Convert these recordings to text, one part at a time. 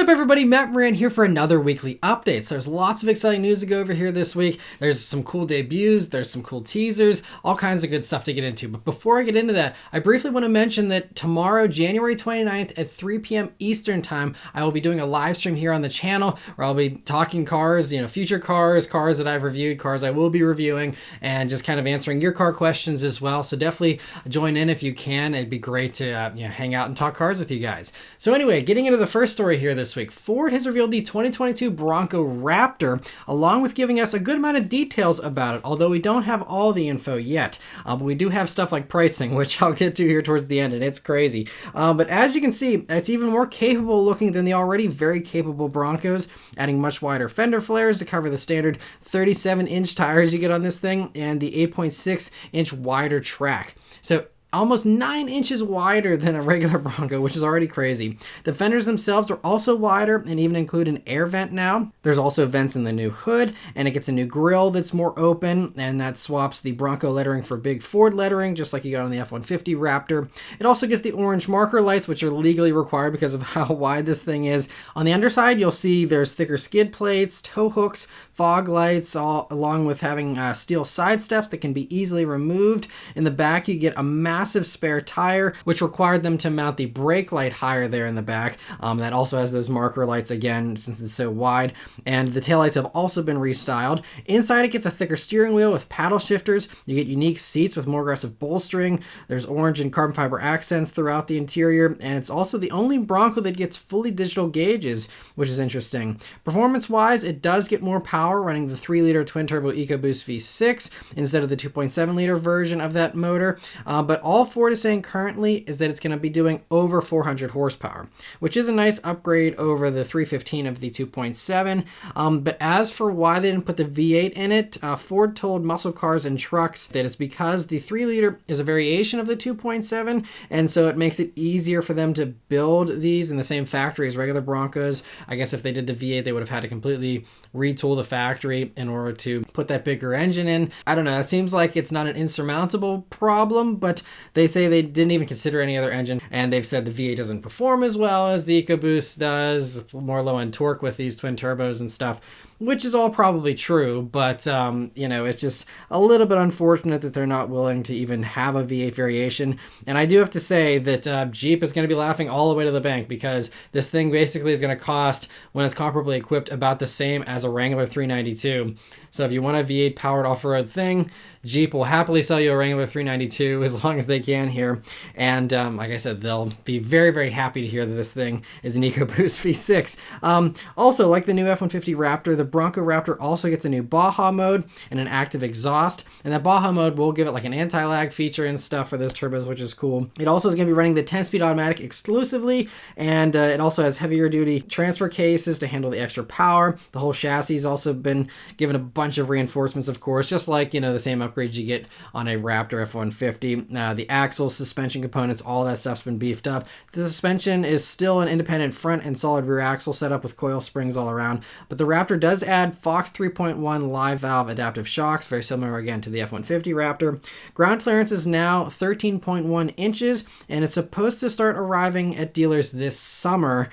up, everybody? Matt Maran here for another weekly update. So there's lots of exciting news to go over here this week. There's some cool debuts, there's some cool teasers, all kinds of good stuff to get into. But before I get into that, I briefly want to mention that tomorrow, January 29th at 3 p.m. Eastern Time, I will be doing a live stream here on the channel where I'll be talking cars, future cars that I've reviewed, cars I will be reviewing, and just kind of answering your car questions as well. So definitely join in if you can. It'd be great to hang out and talk cars with you guys. So anyway, getting into the first story here this week, Ford has revealed the 2022 Bronco Raptor, along with giving us a good amount of details about it, although we don't have all the info yet. But we do have stuff like pricing, which I'll get to here towards the end, and it's crazy. But as you can see, it's even more capable looking than the already very capable Broncos, adding much wider fender flares to cover the standard 37-inch tires you get on this thing, and the 8.6-inch wider track. So almost 9 inches wider than a regular Bronco, which is already crazy. The fenders themselves are also wider and even include an air vent now. There's also vents in the new hood, and it gets a new grille that's more open, and that swaps the Bronco lettering for big Ford lettering, just like you got on the F-150 Raptor. It also gets the orange marker lights, which are legally required because of how wide this thing is. On the underside, you'll see there's thicker skid plates, tow hooks, fog lights, all along with having steel side steps that can be easily removed. In the back, you get a massive spare tire, which required them to mount the brake light higher there in the back. That also has those marker lights again, since it's so wide. And the taillights have also been restyled. Inside, it gets a thicker steering wheel with paddle shifters. You get unique seats with more aggressive bolstering. There's orange and carbon fiber accents throughout the interior, and it's also the only Bronco that gets fully digital gauges, which is interesting. Performance-wise, it does get more power, running the 3-liter twin-turbo EcoBoost V6 instead of the 2.7-liter version of that motor. But all Ford is saying currently is that it's going to be doing over 400 horsepower, which is a nice upgrade over the 315 of the 2.7. But as for why they didn't put the V8 in it, Ford told Muscle Cars and Trucks that it's because the 3-liter is a variation of the 2.7, and so it makes it easier for them to build these in the same factory as regular Broncos. I guess if they did the V8, they would have had to completely retool the factory in order to put that bigger engine in. I don't know. It seems like it's not an insurmountable problem, but they say they didn't even consider any other engine, and they've said the V8 doesn't perform as well as the EcoBoost does, it's more low-end torque with these twin turbos and stuff, which is all probably true, but, it's just a little bit unfortunate that they're not willing to even have a V8 variation. And I do have to say that Jeep is going to be laughing all the way to the bank, because this thing basically is going to cost, when it's comparably equipped, about the same as a Wrangler 392. So if you want a V8 powered off-road thing, Jeep will happily sell you a Wrangler 392 as long as they can here. And like I said, they'll be very, very happy to hear that this thing is an EcoBoost V6. Also, like the new F-150 Raptor, the Bronco Raptor also gets a new Baja mode and an active exhaust. And that Baja mode will give it like an anti-lag feature and stuff for those turbos, which is cool. It also is going to be running the 10-speed automatic exclusively, and it also has heavier duty transfer cases to handle the extra power. The whole chassis has also been given a bunch of reinforcements, of course, just like, the same upgrades you get on a Raptor F-150. The axles, suspension components, all that stuff's been beefed up. The suspension is still an independent front and solid rear axle setup with coil springs all around, but the Raptor does add Fox 3.1 live valve adaptive shocks, very similar again to the F-150 Raptor. Ground clearance is now 13.1 inches, and it's supposed to start arriving at dealers this summer.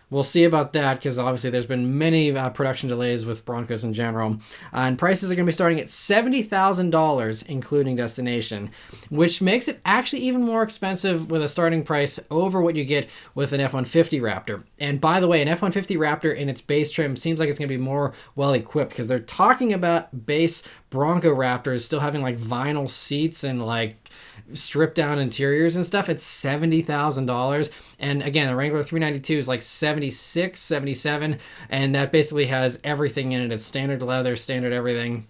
We'll see about that, because obviously there's been many production delays with Broncos in general. And prices are going to be starting at $70,000, including destination, which makes it actually even more expensive with a starting price over what you get with an F-150 Raptor. And by the way, an F-150 Raptor in its base trim seems like it's going to be more well-equipped, because they're talking about base Bronco Raptors still having like vinyl seats and like stripped down interiors and stuff. It's $70,000. And again, the Wrangler 392 is like 76, 77, and that basically has everything in it. It's standard leather, standard everything.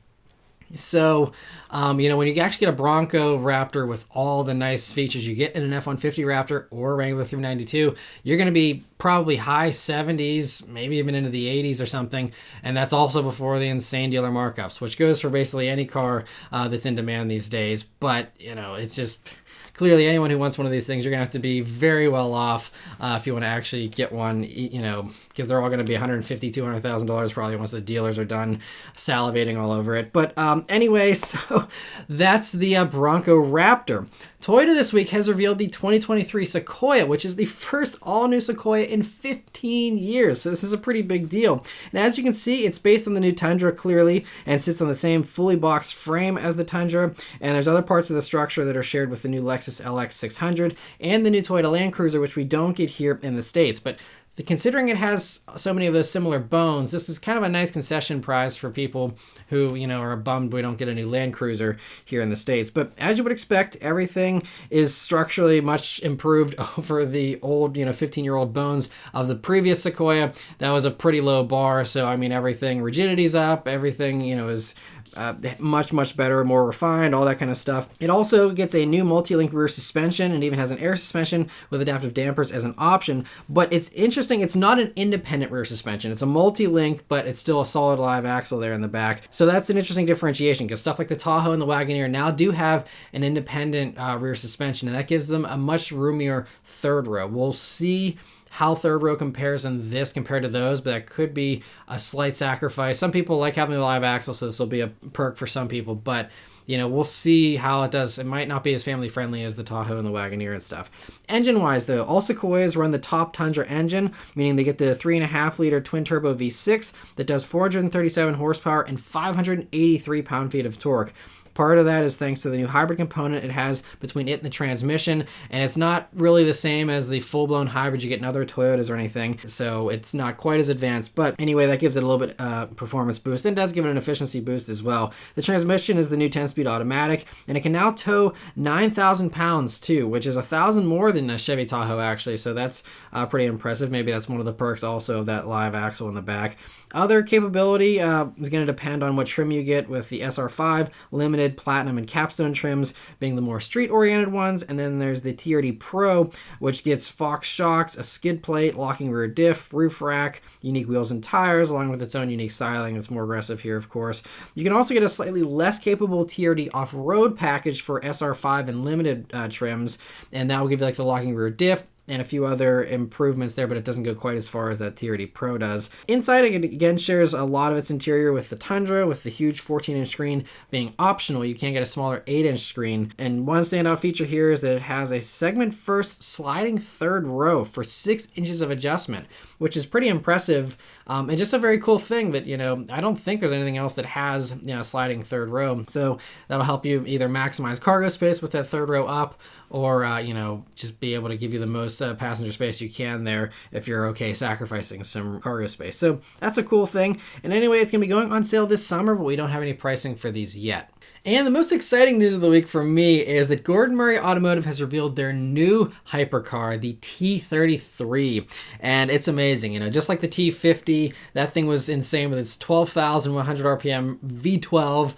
So, when you actually get a Bronco Raptor with all the nice features you get in an F-150 Raptor or a Wrangler 392, you're going to be probably high 70s, maybe even into the 80s or something. And that's also before the insane dealer markups, which goes for basically any car that's in demand these days. But, it's just clearly anyone who wants one of these things, you're going to have to be very well off if you want to actually get one, because they're all going to be $150,000, $200,000 probably once the dealers are done salivating all over it. But anyway, so that's the Bronco Raptor. Toyota this week has revealed the 2023 Sequoia, which is the first all-new Sequoia in 15 years. So this is a pretty big deal. And as you can see, it's based on the new Tundra clearly and sits on the same fully boxed frame as the Tundra. And there's other parts of the structure that are shared with the new Lexus LX 600 and the new Toyota Land Cruiser, which we don't get here in the States. But considering it has so many of those similar bones, this is kind of a nice concession prize for people who, are bummed we don't get a new Land Cruiser here in the States. But as you would expect, everything is structurally much improved over the old, 15-year-old bones of the previous Sequoia. That was a pretty low bar. So, everything, rigidity's up, everything, is much better, more refined, all that kind of stuff. It also gets a new multi-link rear suspension and even has an air suspension with adaptive dampers as an option. But it's interesting, it's not an independent rear suspension. It's a multi-link, but it's still a solid live axle there in the back. So that's an interesting differentiation, because stuff like the Tahoe and the Wagoneer now do have an independent rear suspension, and that gives them a much roomier third row. We'll see how third row compares in this compared to those, but that could be a slight sacrifice. Some people like having the live axle, so this will be a perk for some people, but we'll see how it does. It might not be as family friendly as the Tahoe and the Wagoneer and stuff. Engine wise though, all Sequoias run the top Tundra engine, meaning they get the 3.5 liter twin turbo V6 that does 437 horsepower and 583 pound-feet of torque. Part of that is thanks to the new hybrid component it has between it and the transmission, and it's not really the same as the full-blown hybrid you get in other Toyotas or anything, so it's not quite as advanced. But anyway, that gives it a little bit performance boost, and does give it an efficiency boost as well. The transmission is the new 10-speed automatic, and it can now tow 9,000 pounds too, which is 1,000 more than a Chevy Tahoe actually, so that's pretty impressive. Maybe that's one of the perks also of that live axle in the back. Other capability is going to depend on what trim you get, with the SR5, Limited, Platinum, and Capstone trims being the more street-oriented ones, and then there's the TRD Pro, which gets Fox shocks, a skid plate, locking rear diff, roof rack, unique wheels and tires, along with its own unique styling. It's more aggressive here, of course. You can also get a slightly less capable TRD off-road package for SR5 and Limited trims, and that will give you like the locking rear diff and a few other improvements there, but it doesn't go quite as far as that TRD Pro does. Inside, it again shares a lot of its interior with the Tundra, with the huge 14-inch screen being optional. You can get a smaller 8-inch screen. And one standout feature here is that it has a segment-first sliding third row for 6 inches of adjustment, which is pretty impressive, and just a very cool thing that, I don't think there's anything else that has, sliding third row. So that'll help you either maximize cargo space with that third row up, or, just be able to give you the most passenger space you can there if you're okay sacrificing some cargo space. So that's a cool thing. And anyway, it's going to be going on sale this summer, but we don't have any pricing for these yet. And the most exciting news of the week for me is that Gordon Murray Automotive has revealed their new hypercar, the T33. And it's amazing, just like the T50, that thing was insane with its 12,100 RPM V12.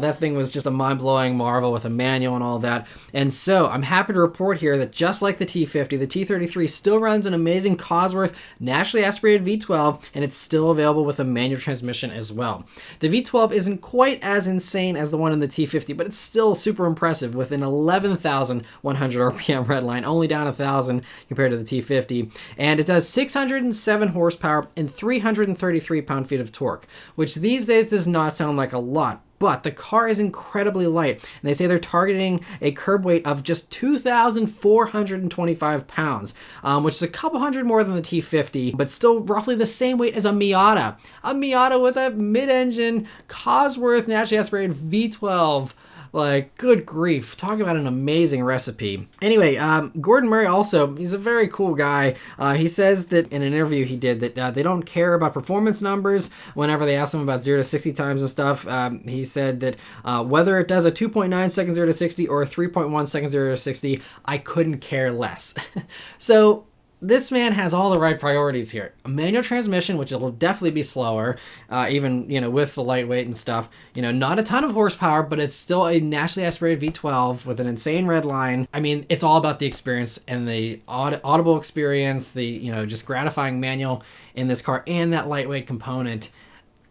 That thing was just a mind-blowing marvel with a manual and all that. And so I'm happy to report here that just like the T50, the T33 still runs an amazing Cosworth naturally aspirated V12, and it's still available with a manual transmission as well. The V12 isn't quite as insane as the one in the T50, but it's still super impressive with an 11,100 RPM redline, only down 1,000 compared to the T50. And it does 607 horsepower and 333 pound-feet of torque, which these days does not sound like a lot. But the car is incredibly light, and they say they're targeting a curb weight of just 2,425 pounds, which is a couple hundred more than the T50, but still roughly the same weight as a Miata. A Miata with a mid-engine Cosworth naturally aspirated V12. Like, good grief. Talk about an amazing recipe. Anyway, Gordon Murray also, he's a very cool guy. He says that in an interview he did that they don't care about performance numbers whenever they ask him about 0 to 60 times and stuff. He said that whether it does a 2.9 second 0 to 60 or a 3.1 second 0 to 60, I couldn't care less. So this man has all the right priorities here. A manual transmission, which will definitely be slower, even, with the lightweight and stuff. Not a ton of horsepower, but it's still a naturally aspirated V12 with an insane red line. I mean, it's all about the experience and the audible experience, the, just gratifying manual in this car and that lightweight component.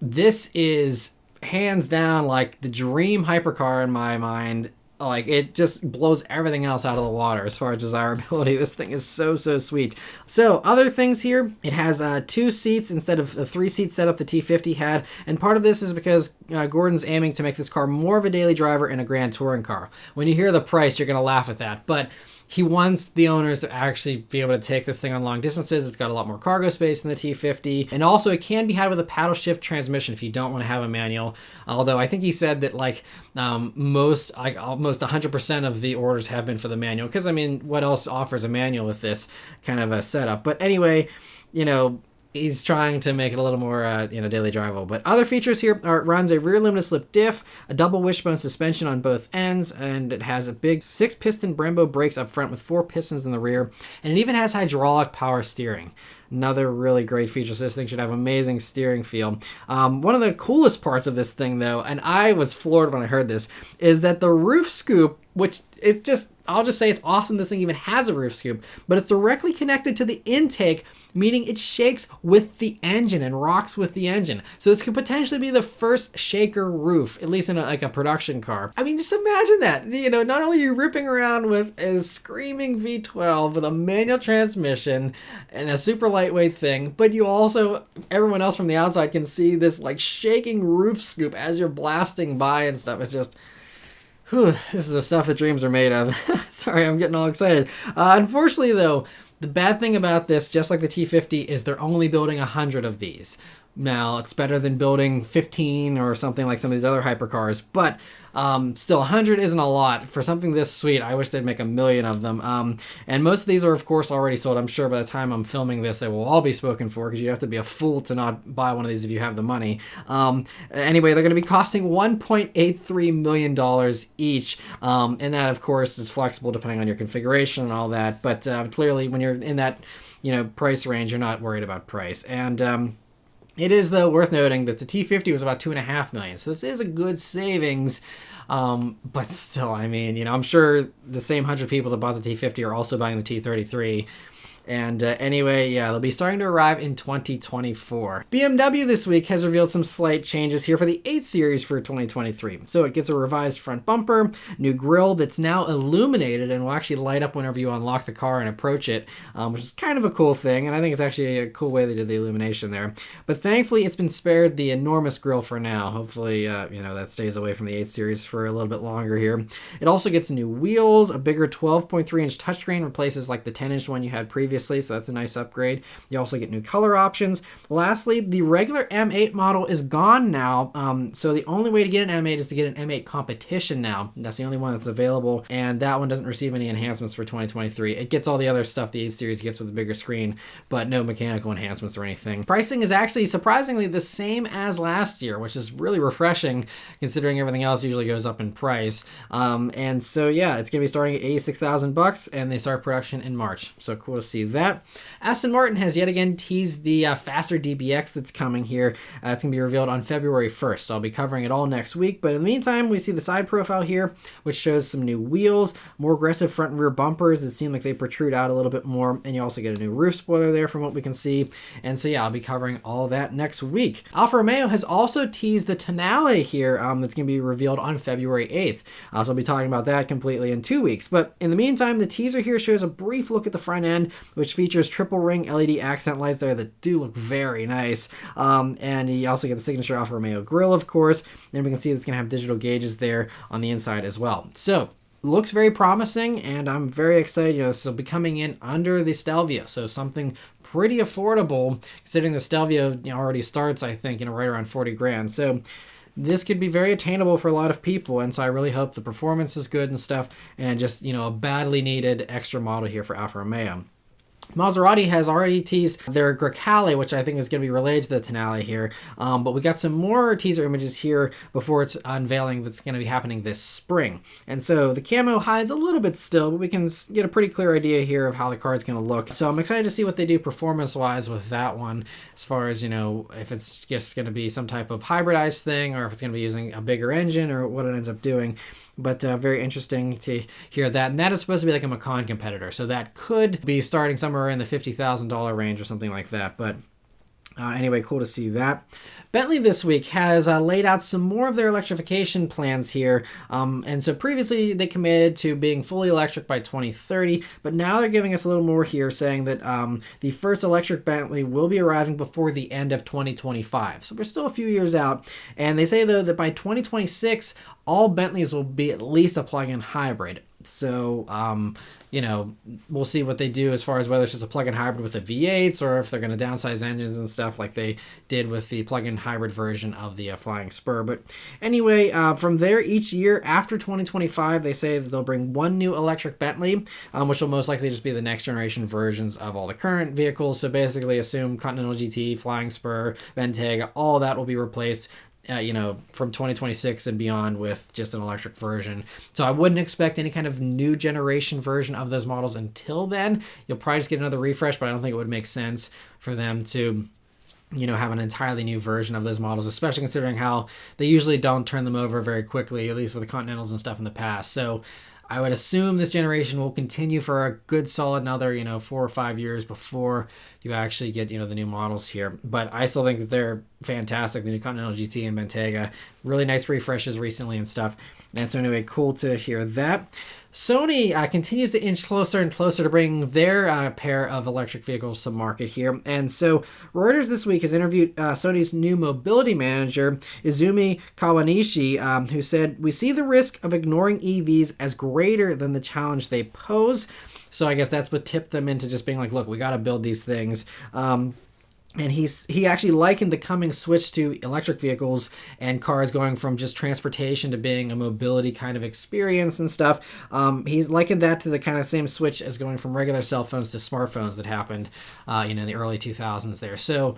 This is hands down like the dream hypercar in my mind. like, it just blows everything else out of the water as far as desirability. This thing is so sweet. So other things here, it has 2 seats instead of the 3-seat setup the T50 had, and part of this is because Gordon's aiming to make this car more of a daily driver and a grand touring car. When you hear the price, you're gonna laugh at that, but he wants the owners to actually be able to take this thing on long distances. It's got a lot more cargo space than the T50. And also it can be had with a paddle shift transmission if you don't want to have a manual. Although I think he said that like almost 100% of the orders have been for the manual. Because I mean, what else offers a manual with this kind of a setup? But anyway, you know, he's trying to make it a little more, daily drivable. But other features here are it runs a rear limited slip diff, a double wishbone suspension on both ends, and it has a big 6-piston Brembo brakes up front with 4 pistons in the rear, and it even has hydraulic power steering. Another really great feature. So this thing should have amazing steering feel. One of the coolest parts of this thing, though, and I was floored when I heard this, is that the roof scoop, which I'll just say it's awesome this thing even has a roof scoop, but it's directly connected to the intake, meaning it shakes with the engine and rocks with the engine. So this could potentially be the first shaker roof, at least in a production car. I mean, just imagine that. You know, not only are you ripping around with a screaming V12 with a manual transmission and a super lightweight thing, but you also, everyone else from the outside can see this like shaking roof scoop as you're blasting by and stuff. It's just, whew, this is the stuff that dreams are made of. Sorry, I'm getting all excited. Unfortunately, though, the bad thing about this, just like the T50, is they're only building 100 of these. Now, it's better than building 15 or something like some of these other hypercars, but still 100 isn't a lot. For something this sweet, I wish they'd make 1 million of them. And most of these are, of course, already sold. I'm sure by the time I'm filming this, they will all be spoken for, because you have to be a fool to not buy one of these if you have the money. Anyway, they're going to be costing $1.83 million each. And that, of course, is flexible depending on your configuration and all that. But clearly, when you're in that price range, you're not worried about price. And it is, though, worth noting that the T50 was about $2.5 million, so this is a good savings. But still, I mean, I'm sure the same 100 people that bought the T50 are also buying the T33. And anyway, yeah, they'll be starting to arrive in 2024. BMW this week has revealed some slight changes here for the 8 Series for 2023. So it gets a revised front bumper, new grille that's now illuminated and will actually light up whenever you unlock the car and approach it, which is kind of a cool thing. And I think it's actually a cool way they did the illumination there. But thankfully, it's been spared the enormous grille for now. Hopefully, that stays away from the 8 Series for a little bit longer here. It also gets new wheels, a bigger 12.3-inch touchscreen replaces like the 10-inch one you had previously. So that's a nice upgrade. You also get new color options. Lastly, the regular M8 model is gone now. So the only way to get an M8 is to get an M8 competition now. That's the only one that's available. And that one doesn't receive any enhancements for 2023. It gets all the other stuff the 8 Series gets with a bigger screen, but no mechanical enhancements or anything. Pricing is actually surprisingly the same as last year, which is really refreshing considering everything else usually goes up in price. And so yeah, it's going to be starting at $86,000 and they start production in March. So cool to see that. Aston Martin has yet again teased the faster DBX that's coming here. It's going to be revealed on February 1st, so I'll be covering it all next week. But in the meantime, we see the side profile here, which shows some new wheels, more aggressive front and rear bumpers that seem like they protrude out a little bit more, and you also get a new roof spoiler there from what we can see. And so yeah, I'll be covering all that next week. Alfa Romeo has also teased the Tonale here that's going to be revealed on February 8th. So I'll be talking about that completely in 2 weeks. But in the meantime, the teaser here shows a brief look at the front end, which features triple ring LED accent lights there that do look very nice. And you also get the signature Alfa Romeo grille, of course. And we can see it's going to have digital gauges there on the inside as well. So looks very promising, and I'm very excited. This will be coming in under the Stelvio, so something pretty affordable considering the Stelvio already starts, I think, right around 40 grand. So this could be very attainable for a lot of people, and so I really hope the performance is good and stuff, and just, a badly needed extra model here for Alfa Romeo. Maserati has already teased their Grecale, which I think is going to be related to the Tonale here. But we got some more teaser images here before its unveiling that's going to be happening this spring. And so the camo hides a little bit still, but we can get a pretty clear idea here of how the car is going to look. So I'm excited to see what they do performance-wise with that one, as far as, if it's just going to be some type of hybridized thing, or if it's going to be using a bigger engine, or what it ends up doing. But very interesting to hear that. And that is supposed to be like a Macan competitor. So that could be starting somewhere in the $50,000 range or something like that. But Anyway, cool to see that. Bentley this week has laid out some more of their electrification plans here. And so previously they committed to being fully electric by 2030, but now they're giving us a little more here, saying that the first electric Bentley will be arriving before the end of 2025. So we're still a few years out. And they say, though, that by 2026, all Bentleys will be at least a plug-in hybrid. So, we'll see what they do as far as whether it's just a plug-in hybrid with a V8s or if they're going to downsize engines and stuff like they did with the plug-in hybrid version of the Flying Spur. But anyway, from there, each year after 2025, they say that they'll bring one new electric Bentley, which will most likely just be the next generation versions of all the current vehicles. So basically assume Continental GT, Flying Spur, Bentayga, all that will be replaced from 2026 and beyond with just an electric version. So I wouldn't expect any kind of new generation version of those models until then. You'll probably just get another refresh, but I don't think it would make sense for them to have an entirely new version of those models, especially considering how they usually don't turn them over very quickly, at least with the Continentals and stuff in the past. So I would assume this generation will continue for a good solid another, 4 or 5 years before you actually get, the new models here. But I still think that they're fantastic. The new Continental GT and Bentayga, really nice refreshes recently and stuff. And so anyway, cool to hear that. Sony continues to inch closer and closer to bringing their pair of electric vehicles to market here. And so Reuters this week has interviewed Sony's new mobility manager, Izumi Kawanishi, who said, "We see the risk of ignoring EVs as greater than the challenge they pose." So I guess that's what tipped them into just being like, look, we got to build these things. And he actually likened the coming switch to electric vehicles and cars going from just transportation to being a mobility kind of experience and stuff. He's likened that to the kind of same switch as going from regular cell phones to smartphones that happened, in the early 2000s there. So,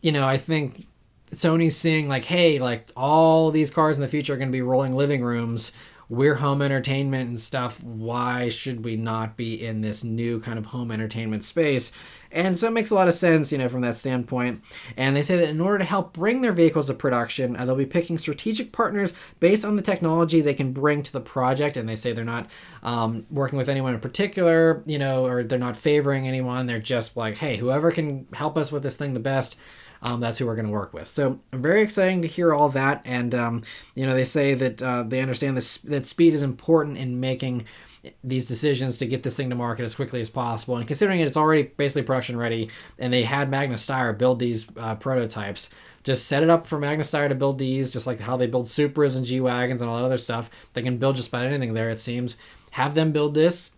I think Sony's seeing like, hey, like all these cars in the future are going to be rolling living rooms. We're home entertainment and stuff. Why should we not be in this new kind of home entertainment space? And so it makes a lot of sense, from that standpoint. And they say that in order to help bring their vehicles to production, they'll be picking strategic partners based on the technology they can bring to the project. And they say they're not working with anyone in particular, or they're not favoring anyone. They're just like, hey, whoever can help us with this thing the best, that's who we're going to work with. So very exciting to hear all that. And, they say that they understand that speed is important in making these decisions to get this thing to market as quickly as possible. And considering it's already basically production ready and they had Magna Steyr build these prototypes, just set it up for Magna Steyr to build these, just like how they build Supras and G-Wagons and all that other stuff. They can build just about anything there, it seems. Have them build this.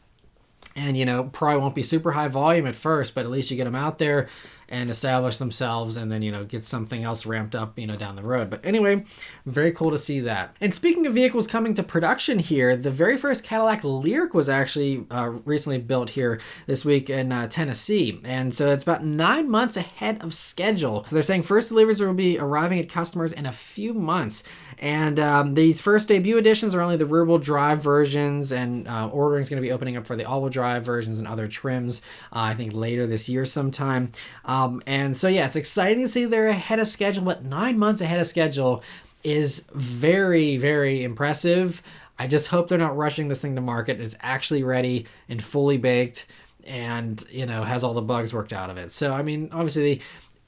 And, probably won't be super high volume at first, but at least you get them out there and establish themselves and then, get something else ramped up, down the road. But anyway, very cool to see that. And speaking of vehicles coming to production here, the very first Cadillac Lyriq was actually recently built here this week in Tennessee. And so it's about 9 months ahead of schedule. So they're saying first deliveries will be arriving at customers in a few months. And these first debut editions are only the rear-wheel drive versions, and ordering is going to be opening up for the all-wheel drive versions and other trims, I think later this year sometime. And so, yeah, it's exciting to see they're ahead of schedule, but 9 months ahead of schedule is very, very impressive. I just hope they're not rushing this thing to market. It's actually ready and fully baked and, has all the bugs worked out of it. So, I mean, obviously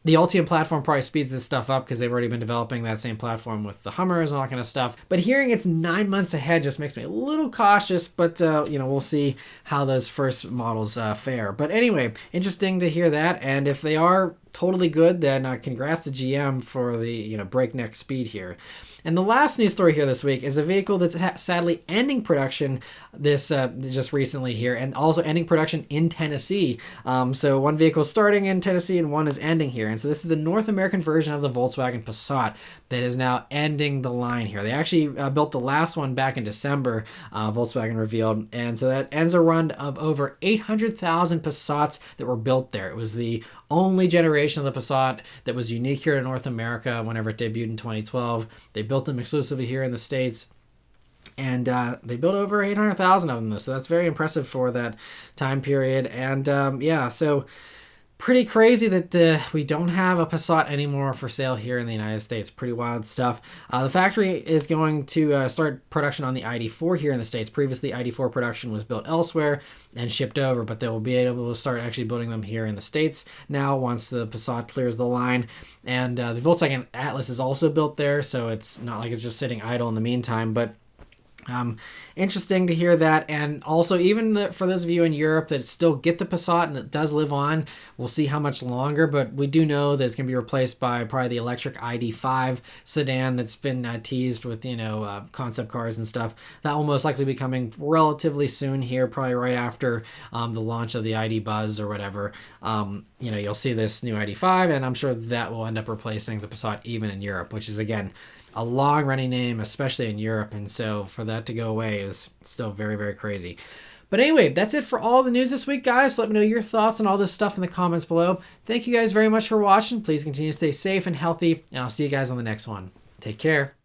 the Ultium platform probably speeds this stuff up because they've already been developing that same platform with the Hummers and all that kind of stuff. But hearing it's 9 months ahead just makes me a little cautious, but, we'll see how those first models fare. But anyway, interesting to hear that. And if they are totally good, then congrats to GM for the, breakneck speed here. And the last news story here this week is a vehicle that's sadly ending production this just recently here, and also ending production in Tennessee. So one vehicle is starting in Tennessee and one is ending here. And so this is the North American version of the Volkswagen Passat that is now ending the line here. They actually built the last one back in December, Volkswagen revealed. And so that ends a run of over 800,000 Passats that were built there. It was the only generation of the Passat that was unique here in North America whenever it debuted in 2012. They built them exclusively here in the States. And they built over 800,000 of them, so that's very impressive for that time period. And so Pretty crazy that we don't have a Passat anymore for sale here in the United States. Pretty wild stuff. The factory is going to start production on the ID4 here in the States. Previously, ID4 production was built elsewhere and shipped over, but they will be able to start actually building them here in the States now once the Passat clears the line. And the Volkswagen Atlas is also built there, so it's not like it's just sitting idle in the meantime, but interesting to hear that. And also, even for those of you in Europe that still get the Passat and it does live on, we'll see how much longer, but we do know that it's going to be replaced by probably the electric ID5 sedan that's been teased with, concept cars and stuff. That will most likely be coming relatively soon here, probably right after the launch of the ID Buzz or whatever. You'll see this new ID5, and I'm sure that will end up replacing the Passat even in Europe, which is, again, a long-running name, especially in Europe, and so for that to go away is still very, very crazy. But anyway, that's it for all the news this week, guys. Let me know your thoughts on all this stuff in the comments below. Thank you guys very much for watching. Please continue to stay safe and healthy, and I'll see you guys on the next one. Take care.